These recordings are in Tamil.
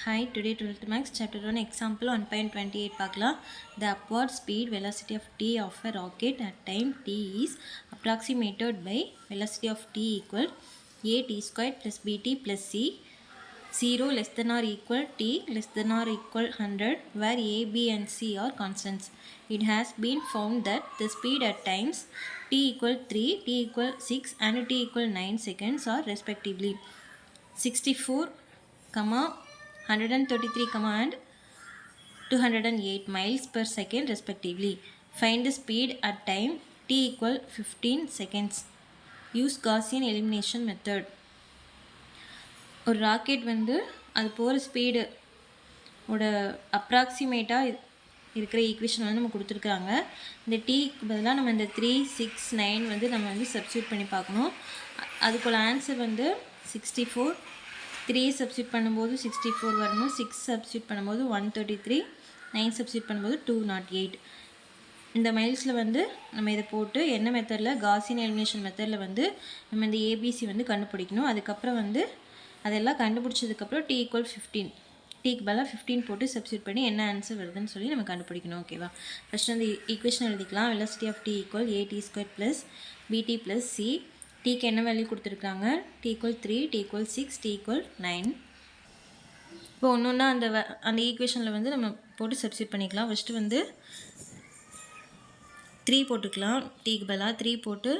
Hi, today 12th Max chapter 1 example 1.28 பார்க்கலாம். The upward speed velocity of t of a rocket at time t is approximated by velocity of t equal a t squared plus bt plus c 0 less than or equal t less than or equal 100 where a, b and c are constants. It has been found that the speed at times t equal 3, t equal 6 and t equal 9 seconds are respectively 64, 133, and 208 miles per second respectively. Find the speed at time t equal 15 seconds. Use Gaussian elimination method. ஒரு ராக்கெட் வந்து அது போகிற ஸ்பீடு ஓட அப்ராக்சிமேட்டாக இருக்கிற ஈக்குவேஷன் வந்து நம்ம கொடுத்துருக்காங்க. இந்த டீக்கு பதிலாக நம்ம இந்த 3, 6, 9 வந்து நம்ம வந்து சப்ஸ்டியூட் பண்ணி பார்க்கணும். அதுக்குள்ள ஆன்சர் வந்து 64. 3 சப்ஸ்டியூட் பண்ணும்போது 64 வரணும். 6 சப்ஸ்டியூட் பண்ணும்போது 133. 9 சப்ஸ்டியூட் பண்ணும்போது 208. இந்த மைல்ஸில் வந்து நம்ம இதை போட்டு என்ன மெத்தடில், காசியன் எலிமினேஷன் மெத்தடில் வந்து நம்ம இந்த ஏபிசி வந்து கண்டுபிடிக்கணும். அதுக்கப்புறம் வந்து அதெல்லாம் கண்டுபிடிச்சதுக்கப்புறம் t ஈக்குவல் 15, டீக்கு பதிலாக 15 போட்டு சப்ஸ்டியூட் பண்ணி என்ன ஆன்சர் வருதுன்னு சொல்லி நம்ம கண்டுபிடிக்கணும். ஓகேவா? ஃபஸ்ட்டு அந்த ஈக்குவேஷன் எழுதிக்கலாம். Velocity of t equal a t square plus bt plus c. டீக்கு என்ன வேல்யூ கொடுத்துருக்காங்க? t equal 3, t equal 6, t equal 9. இப்போ ஒன்று ஒன்றா அந்த ஈக்குவேஷனில் வந்து நம்ம போட்டு சப்ஸ்டியூட் பண்ணிக்கலாம். ஃபஸ்ட்டு வந்து 3 போட்டுக்கலாம். டீக்கு பதிலாக 3 போட்டு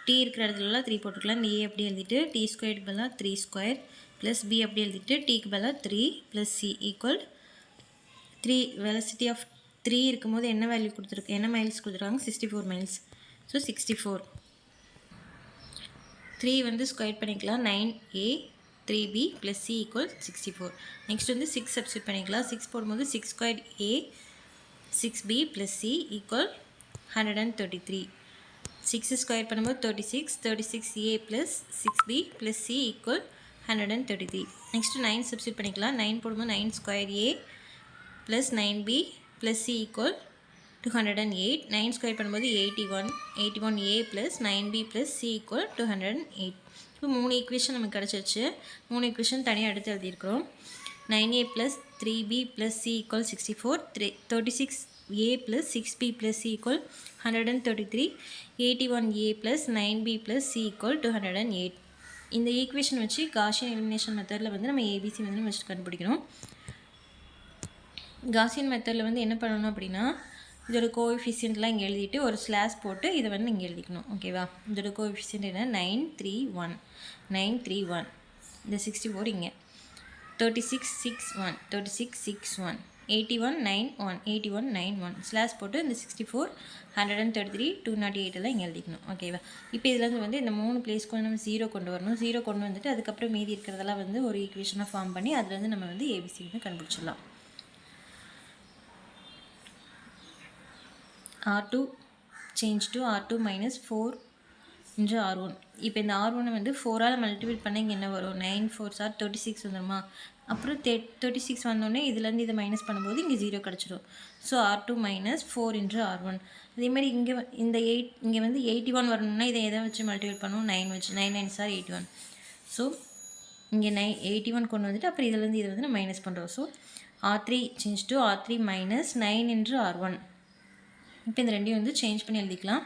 டி இருக்கிற இடத்துலலாம் 3 போட்டுக்கலாம். இந்த ஏ அப்படி எழுதிட்டு டி ஸ்கொயருக்கு பதிலாக 3 ஸ்கொயர் ப்ளஸ் பி அப்படி எழுதிட்டு டீக்கு பதிலாக 3 plus C equal 3. Velocity of 3 இருக்கும்போது என்ன வேல்யூ கொடுத்துருக்கு, என்ன மைல்ஸ் கொடுத்துருக்காங்க? 64 மைல்ஸ். ஸோ 64. 3 வந்து ஸ்கொயர் பண்ணிக்கலாம். 9a 3b plus C equal 64. Next வந்து 6 சப்ஸ்டியூட் பண்ணிக்கலாம். 6 போடும்போது 6 square a 6b plus C equal 133. 6 square பண்ணும்போது 36, 36a plus 6b plus C equal 133. Next 9 substitute பண்ணிக்கலாம். 9 போடும்போது 9 square a plus 9b plus C equal 208. 9 square பண்ணும்போது 81, 81a plus 9b plus C equal 208. இப்போ 3 ஈக்குவேஷன் நமக்கு கிடச்சிருச்சு. 3 ஈக்குவேஷன் தனியாக எடுத்து எழுதியிருக்கிறோம். 9a plus 3b plus C equal 64, 36a plus 6b plus C equal 133, 81a plus 9b plus C equal 208. இந்த ஈக்குவேஷன் வச்சு காசியன் எலிமினேஷன் மெத்தடில் வந்து நம்ம ஏபிசி வந்து நம்ம கண்டுபிடிக்கணும். காசியன் மெத்தடில் வந்து என்ன பண்ணணும் அப்படின்னா, இதோட கோஎஃபிஷியன்ட்லாம் இங்கே எழுதிட்டு ஒரு ஸ்லாஷ் போட்டு இதை வந்து இங்கே எழுதிக்கணும். ஓகேவா? இதோட கோஎஃபிஷியன்ட் என்ன? 931, 931. இந்த 64 இங்கே 3661, 3661, 8191, 8191 ஸ்லாஷ் போட்டு இந்த 64, 133, 208 எல்லாம் இங்கே எழுதிக்கணும். ஓகேவா? இப்போ இதுலேருந்து வந்து இந்த 3 பிளேஸ்க்கு நம்ம 0 கொண்டு வரணும். 0 கொண்டு வந்துட்டு அதுக்கப்புறம் மீதி இருக்கிறதெல்லாம் வந்து ஒரு ஈக்குவேஷனாக ஃபார்ம் பண்ணி அதுலேருந்து நம்ம வந்து ஏபிசி வந்து கண்டுபிடிச்சிடலாம். R2 change to R2 minus 4 into R1. இப்போ இந்த R1 வந்து 4ஆல் மல்டிபிள் பண்ண இங்கே என்ன வரும்? 9 4s are 36 வந்துடுமா? அப்புறம் 36 வந்தோடனே இதுலேருந்து இதை மைனஸ் பண்ணும்போது இங்கே 0 கிடச்சிடும். So R2 minus 4 into R1. அதேமாதிரி இங்கே இந்த 8 இங்கே வந்து 81 வரணும்னா இதை எதை வச்சு மல்டிபிள் பண்ணுவோம்? 9 வச்சு. 9 9s are 81. ஸோ இங்கே 81 கொண்டு வந்துட்டு அப்புறம் இதுலேருந்து இதை வந்து நம்ம மைனஸ் பண்ணுறோம். So R3 change to R3 minus 9 into R1. இப்போ இந்த ரெண்டையும் வந்து சேஞ்ச் பண்ணி எழுதிக்கலாம்.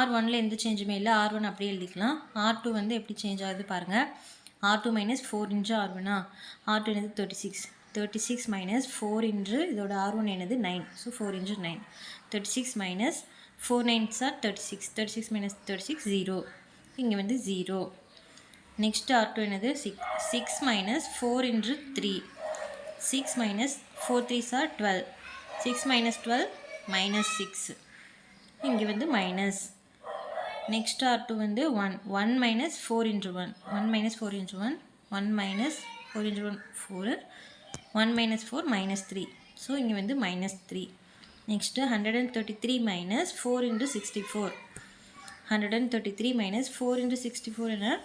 R1ல் எந்த சேஞ்சுமே இல்லை. R1 அப்படியே எழுதிக்கலாம். R2 வந்து எப்படி சேஞ்ச் ஆகுது பாருங்கள். R2 minus 4 into R1. R2 என்னது 36. 36 மைனஸ் 4 இன்ட்டு இதோட R1 என்னது 9. So 4 into 9. 36 minus 4 9s are 36. 36 minus 36 0. இங்கே வந்து 0. நெக்ஸ்ட்டு R2 என்னது 6 minus 4 into 3. 6 minus 4 3s are 12. 6 minus 12 minus 6. இங்கே வந்து மைனஸ். நெக்ஸ்ட் R2 வந்து 1. 1 minus 4 into 1. 1 minus 4 into 1. 1 minus 4 into 1 4. 1 minus 4 minus 3. So இங்கே வந்து minus 3. Next 133 minus 4 into 64. 133 minus 4 into 64 என்ன?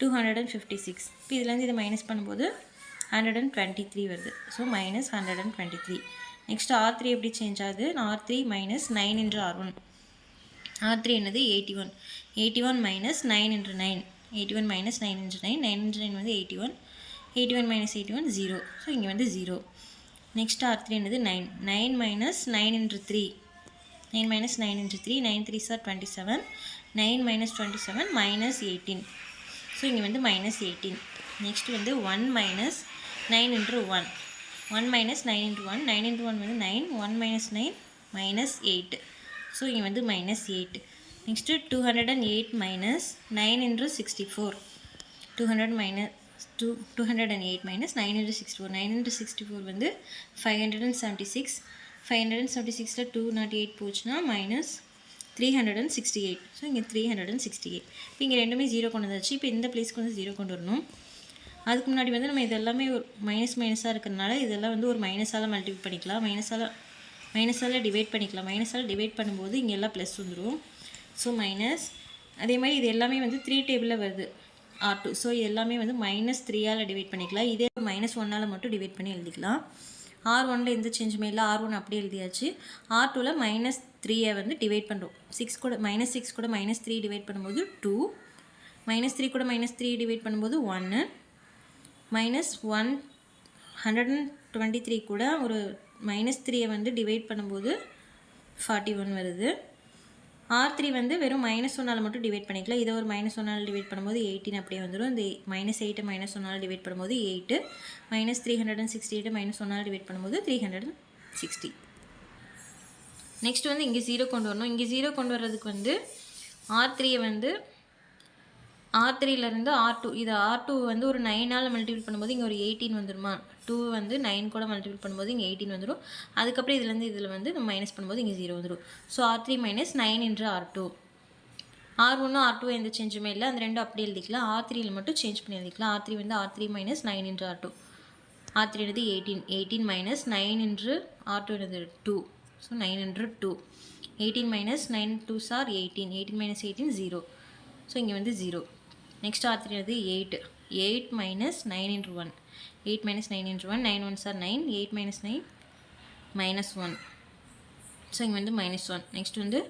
256. இப்போ இதுலேருந்து இதை மைனஸ் பண்ணும்போது 123 வருது. So minus 123. நெக்ஸ்ட் R3 எப்படி சேஞ்ச் ஆகுது? R3 minus 9 into R1. R3 என்னது 81. 81 minus 9 into 9. 81 minus 9 into 9. 9 into 9 வந்து 81. 81 minus 81 0. ஸோ இங்கே வந்து 0. நெக்ஸ்ட் R3 என்னது 9. 9 minus 9 into 3. 9 minus 9 into 3. 9 3s are 27. 9 minus 27 minus 18. So இங்கே வந்து minus 18. நெக்ஸ்ட் வந்து 1 minus 9 into 1. 1 minus 9 into 1. 9 into 1 வந்து 9. 1 minus 9 minus 8. ஸோ இங்கே வந்து minus 8. Next 208 minus 9 into 64. 208 minus 9 into 64. 9 into 64 வந்து 576. 576ல 208 போச்சுன்னா மைனஸ் 368. ஸோ இங்கே 368. இப்போ இங்கே ரெண்டுமே 0 கொண்டு வந்தாச்சு. இப்போ இந்த பிளேஸ்க்கு வந்து 0 கொண்டு வரணும். அதுக்கு முன்னாடி வந்து நம்ம இதெல்லாமே ஒரு மைனஸாக இருக்கிறதுனால இதெல்லாம் வந்து ஒரு மைனஸால் மல்டிபிள் பண்ணிக்கலாம். மைனஸால் டிவைட் பண்ணிக்கலாம். மைனஸால் டிவைட் பண்ணும்போது இங்கே எல்லாம் ப்ளஸ் வந்துடும். So minus. அதே மாதிரி இது எல்லாமே வந்து 3 டேபிளில் வருது R2. ஸோ இது எல்லாமே வந்து -3ஆல் டிவைட் பண்ணிக்கலாம். இதே -1ஆல் மட்டும் டிவைட் பண்ணி எழுதிக்கலாம். R1ல் எந்த சேஞ்சுமே இல்லை. R1 அப்படியே எழுதியாச்சு. R2ல் -3ஐ வந்து டிவைட் பண்ணுறோம். 6 கூட -3 டிவைட் பண்ணும்போது 2. -3 கூட -3 டிவைட் பண்ணும்போது 1. -123 கூட ஒரு -3ஐ வந்து டிவைட் பண்ணும்போது 41 வருது. R3 வந்து வெறும் -1ஆல் மட்டும் டிவைட் பண்ணிக்கலாம். இதை ஒரு -1ஆல் டிவைட் பண்ணும்போது 18 அப்படியே வந்துடும். இந்த -8 -1ஆல் டிவைட் பண்ணும்போது 8. -368 -1ஆல் டிவைட் பண்ணும்போது 360. நெக்ஸ்ட் வந்து இங்கே 0 கொண்டு வரணும். இங்கே 0 கொண்டு வர்றதுக்கு வந்து R3ஐ வந்து R3லேருந்து R2, இது R2 வந்து ஒரு 9ஆல் மல்டிபிள் பண்ணும்போது இங்கே ஒரு 18 வந்துடுமா. 2 வந்து 9 கூட மல்டிபிள் பண்ணும்போது இங்கே 18 வந்துடும். அதுக்கப்புறம் இதுலேருந்து இதில் வந்து நம்ம மைனஸ் பண்ணும்போது இங்கே 0 வந்துடும். So R3 minus 9 into R2. R1 R2 எந்த சேஞ்சுமே இல்லை. அந்த ரெண்டும் அப்படி எழுதிக்கலாம். R3ல் மட்டும் சேஞ்ச் பண்ணி எழுதிக்கலாம். R3 வந்து R3 minus 9 into R2. R3 என்னது 18. 18 minus 9 into R2 என்னது 2. So 9 into 2. 18 minus 9 2s are 18. 18 minus 18 0. So இங்கே வந்து 0. நெக்ஸ்ட் R3 வந்து 8. 8 minus 9 into 1. 8 minus 9 into 1. 9 1s are 9. 8 minus 9 minus 1. So இங்கே வந்து -1. நெக்ஸ்ட் வந்து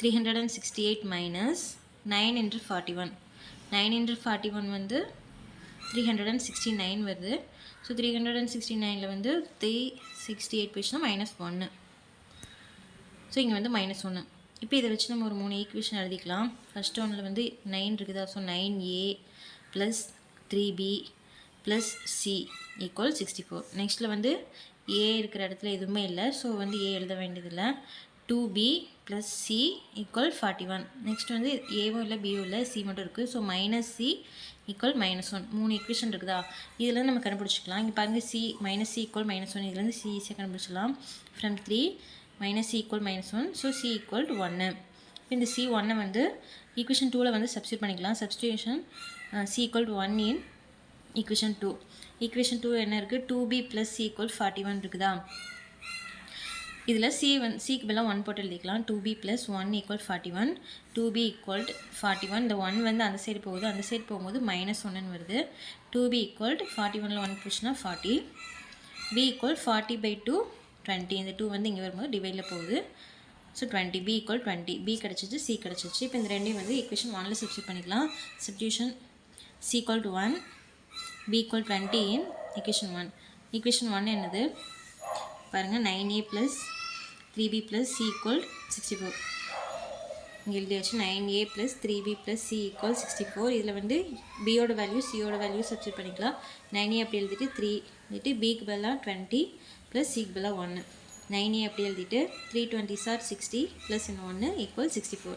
368 minus 9 into 41. 9 into 41 வந்து 369 வருது. ஸோ 369ல் வந்து 368 போயிடுச்சுன்னா -1. ஸோ இங்கே வந்து -1. இப்போ இதை வச்சு நம்ம ஒரு 3 ஈக்குவேஷன் எழுதிக்கலாம். ஃபஸ்ட் ஒன்றில் வந்து 9 இருக்குதா. So 9a + 3b + c = 64. நெக்ஸ்ட்டில் வந்து a இருக்கிற இடத்துல எதுவுமே இல்லை. ஸோ வந்து a எழுத வேண்டியதில்லை. 2b + c = 41. நெக்ஸ்ட் வந்து ஏவும் இல்லை பியும் இல்லை, c மட்டும் இருக்குது. So -c = -1. 3 ஈக்குவேஷன் இருக்குதா. இதுலேருந்து நம்ம கண்டுபிடிச்சிக்கலாம். இங்கே பாருங்கள், c -c = -1. இதுலேருந்து c ஈஸியாக கண்டுபிடிச்சிக்கலாம். From 3 -c = -1. So c = 1. இப்போ இந்த c1 வந்து ஈக்குவேஷன் 2ல் வந்து சப்ஸ்டியூட் பண்ணிக்கலாம். Substitution c = 1 in equation 2. Equation 2 என்ன இருக்குது, 2b + c = 41 இருக்குதா. இதில் c க்கு பதிலாக 1 போட்டு எழுதிக்கலாம். 2b + 1 = 41. 2b = 41. இந்த 1 வந்து அந்த சைடு போகுது. அந்த சைடு போகும்போது -1 வருது. 2b = 41ல் 1 போச்சுன்னா 40. b = 40/2 20. இந்த 2 வந்து இங்கே வரும்போது டிவைடில் போகுது. ஸோ 20. b = 20. b கிடச்சிச்சு, c கிடச்சிச்சு. இப்போ இந்த ரெண்டையும் வந்து ஈக்குவேஷன் 1ல் சப்ஸ்டியூட் பண்ணிக்கலாம். Substitution c = 1, b = 20 in equation 1. Equation 1 என்னது பாருங்கள், 9a + 3b + c = 64. இங்கே எழுதியாச்சு. 9a + 3b + c = 64. இதில் வந்து பியோட வேல்யூ சியோட வேல்யூ சப்ஸ்டியூட் பண்ணிக்கலாம். 9a அப்படி எழுதிட்டு 3 எழுதிட்டு பிக்கு பதிலாக 20 + சிக்கு பதிலாக 1. 9a அப்படி எழுதிட்டு 3 20s are 60 + 1 = 64.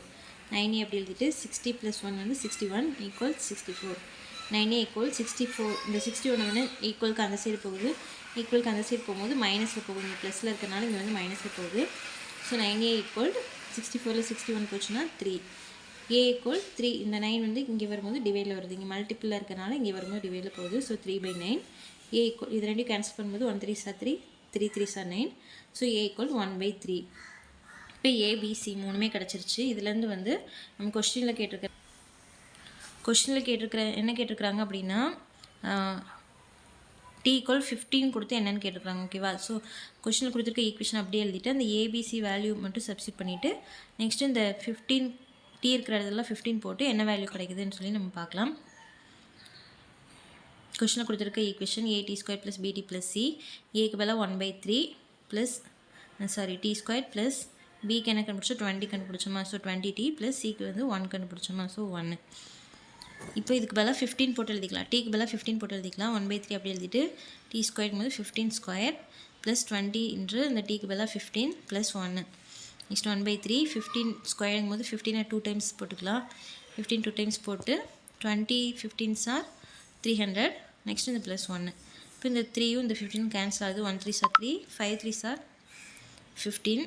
9a அப்படி எழுதிட்டு 60 + 1 வந்து 61 = 64. 9a = 64. இந்த 61 வந்து ஈக்குவலுக்கு அந்த சைடு போகுது. ஈக்குவலுக்கு அந்த சைடு போகும்போது மைனஸில் போகுது. இங்கே ப்ளஸில் இருக்கிறனால இங்கே வந்து மைனஸில் போகுது. ஸோ 9a = 64ல் 61 போச்சுன்னா 3. a = 3. இந்த 9 வந்து இங்கே வரும்போது டிவைடில் வருது. இங்கே மல்டிப்பிளில் இருக்கிறனால இங்கே வரும்போது டிவைடில் போகுது. ஸோ 3/9. a = இது ரெண்டையும் கேன்சல் பண்ணும்போது 1 3s are 3, 3 3s are 9. So a = 1/3. இப்போ a b c மூணுமே கிடச்சிருச்சு. இதுலேருந்து வந்து நம்ம கொஸ்டினில் கேட்டிருக்கிற என்ன கேட்டிருக்கிறாங்க அப்படின்னா t = 15 கொடுத்து என்னென்னு கேட்டிருக்காங்க. ஓகேவா. ஸோ கொஸ்டினில் கொடுத்துருக்க ஈக்குவேஷன் அப்படியே எழுதிட்டு அந்த ஏபிசி வேல்யூ மட்டும் சப்ஸ்டியூட் பண்ணிவிட்டு நெக்ஸ்ட்டு இந்த 15 t இருக்கிற இடத்துல 15 போட்டு என்ன வேல்யூ கிடைக்குதுன்னு சொல்லி நம்ம பார்க்கலாம். கொஷினில் கொடுத்துருக்க equation A T square plus B T plus C, ஏக்கு பதிலாக 1/3 ப்ளஸ் டி ஸ்கொயர் ப்ளஸ் பிக்கு என்ன கண்டுபிடிச்சோம் 20 கண்டுபிடிச்சோமா, ஸோ 20t ப்ளஸ் சிக்கு வந்து 1 கண்டுபிடிச்சோமா, ஸோ 1. இப்போ இதுக்கு பதிலாக 15 போட்டு எழுதிக்கலாம், டிக்கு பதிலாக 15 போட்டு எழுதிக்கலாம். 1/3 அப்படி எழுதிட்டு டி ஸ்கொயருக்கு போது 15 ஸ்கொயர் ப்ளஸ் 20 என்று இந்த டிக்கு பதிலாக 15 ப்ளஸ் 1. நெக்ஸ்ட் 1/3 15 ஸ்கொயருங்கும் போது 15 2 டைம்ஸ் போட்டுக்கலாம். 15 2 டைம்ஸ் போட்டு 20 15s are 300. நெக்ஸ்ட் இந்த ப்ளஸ் 1. இப்போ இந்த 3யும் இந்த 15 கேன்சல் ஆகுது. 1 3s are 3, 5 3s are 15.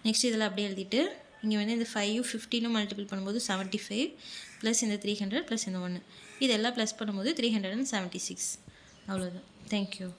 Next இதில் அப்படியே எழுதிட்டு இங்கே வந்து இந்த 5யும் 15ம் மல்டிபிள் பண்ணும்போது 75 ப்ளஸ் இந்த 300 ப்ளஸ் இந்த 1 இதெல்லாம் ப்ளஸ் பண்ணும்போது 376. அவ்வளோதான். தேங்க்யூ.